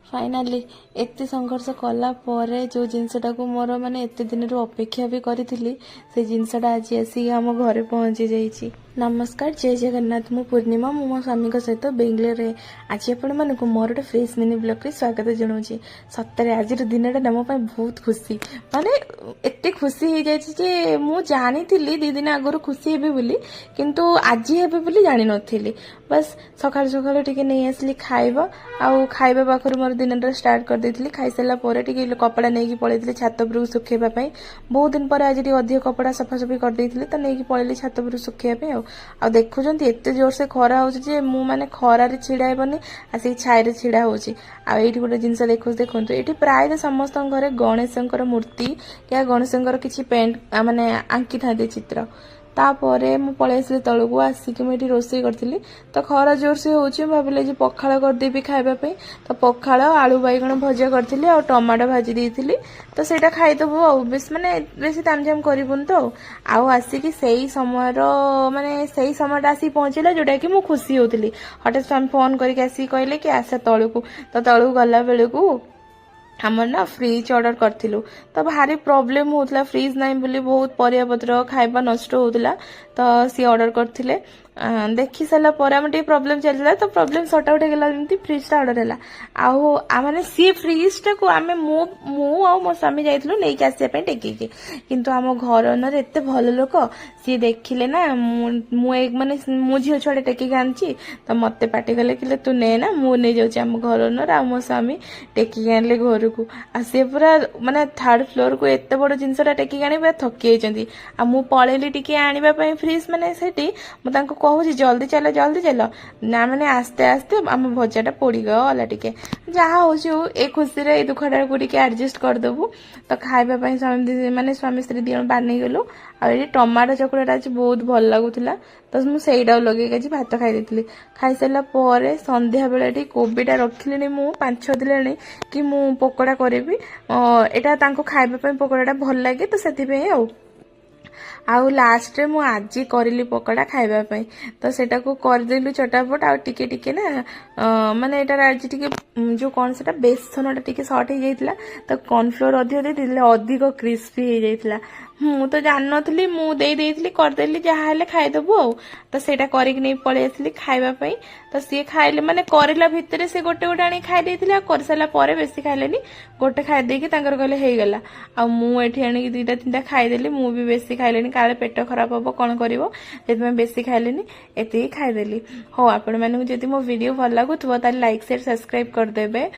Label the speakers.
Speaker 1: Finally एत संघर्ष कला जो जिनसटा को मोर माने एत दिन अपेक्षा भी करी से जिनसटा आज आसिक आम घरे पहुंची जाइए। नमस्कार, जय जगन्नाथ। मु पूर्णिमा मो स्वामी सहित बेंगलोर आज आपण मानक मोर गोटे फ्रेश मिनी ब्लॉग रे स्वागत जनाऊँ। सतरे आज दिनटा ना मो बहुत खुशी माने एत खुशी हो जाए मु जानी दी दिन आगु खुशी हेबी बोली किंतु आज हेबी बोली जानी नथिली। बस सकाल सकाल टिके नहीं आसली खाइबा आउ खाइबा पाखर मोर दिनटा स्टार्ट कर देथिली। खाई सारा पर टिके कपड़ा नहीं पळेइथिली छात पर सुखेबा पई। बहुत दिन पर आज टिके अधिक कपड़ा सफासफी कर देथिली तो नहीं पळेइली छात पर सुखेबा पई। आ देखुछंती एते जोर से खरा होउछि जे मु माने खरा रे छिडा हेबनी आसी छाई रे छिडा होउछि। आ एठी गोटे जिंस देखंतु एठी प्राय समस्त घरे गणेशंकर मूर्ति या गणेशंकर किछि पेंट माने आंकी थाते चित्र। तापरे मु पळेइ आसली तळकू आसिक मु एठी रोषेई करथिली तो खरा जोर से होउछि। भाबिले जे पखाळ कर देबी खाइबा पे तो पखाळ आलू बैगण भजा करथिली आ टमाटो भाजी देइथिली तो सेटा खाइ दबो आ बेस माने बेसी तामझाम करिबुन तो आ आसिक सेही समय माने सेही समयटा आसी पहुंचला जोटा कि मु खुशी होतिली। हटे स्वामी फोन करके आसी कहले कि आसा तळकू तो तळकू गला बेलकू हमर ना फ्रिज ऑर्डर करथिलु तो भारी प्रॉब्लम होतला। फ्रिज नाही बोली बहुत परिया पत्र खाइबा नष्ट होतला तो सी ऑर्डर करथिले। देखि साला पर हम टे प्रॉब्लम चलला तो प्रॉब्लम सॉर्ट आउट गेला जेंति फ्रिज ता ऑर्डर हैला। आउ आ माने सी फ्रिज टा को आमे मु आ मो स्वामी जाइथलो नै के आसे पे टेकी के किंतु हम घर ओनर एते भलो लोक सी देखिले ना मु एक माने मु झियो छडे टेकी के आनची तो मते पाटी गले कि तू ने ना मु नै जाउची हम घर ओनर आ मो स्वामी टेकी के आनले घर को आ से पूरा माने थर्ड फ्लोर को एते बड़ जिंसटा टेकी आनी बा थकी जाइछंती। आ मु पळेली टिके आनिबा पई फ्रिज माने सेठी मु तांको कहूँ जल्दी चलो ना माने आस्ते आस्ते आम भजाटा पोड़ी गला टिके जहाँ हो ए खुशी रे दुखटा को टिके एडजस्ट करदेबू तो खाइबा पई स्वामी माने स्वामी स्त्री दी बानी गलु। आ टमाटो चकुड़ाटा आज बहुत भल लगुला तो मुझे लगे आज भात खाई देती। खाई सारा पर संध्या बेले कोबीटा रखिली मु 5-6 दिन कि मु पकोड़ा करी एटा खाइबा पकोड़ाटा भल लगे तो से आउ लास्ट रे मु आजी करली पकोड़ा खाइबा पई तो सेटा को कर देलु चटापट आ टिके टिके ना माने एटा आज टिके जो कोन सेटा बेसनटा टिके शॉर्ट हो जाइतला तो कॉर्नफ्लोर अधिक दे दिले अधिक क्रिस्पी हो जाइतला। मु तो जान नथली मु दे देइतली कर देली जहा हेले खाइ दबो आ तो सेटा करिक नै पळे आसली खाइबा पई तो सी खाइले माने करला भितरे से गोटे गोटे आनी खाइ देइतली आ कर साला परे बेसी खाइलेनी गोटे खाइ दे कि तांकर कहले हे गेला आ मु एठी आनी दुईटा तीनटा खाइ देली मु भी बेसी खाइलेनी काले पेट खराब हबो कोन करिवो जेतमे बेसी खाइलेनी एते खाइ देली। हो आपण माने जदि मो वीडियो भल लागुथबो त लाइक शेयर सब्सक्राइब कर देबे।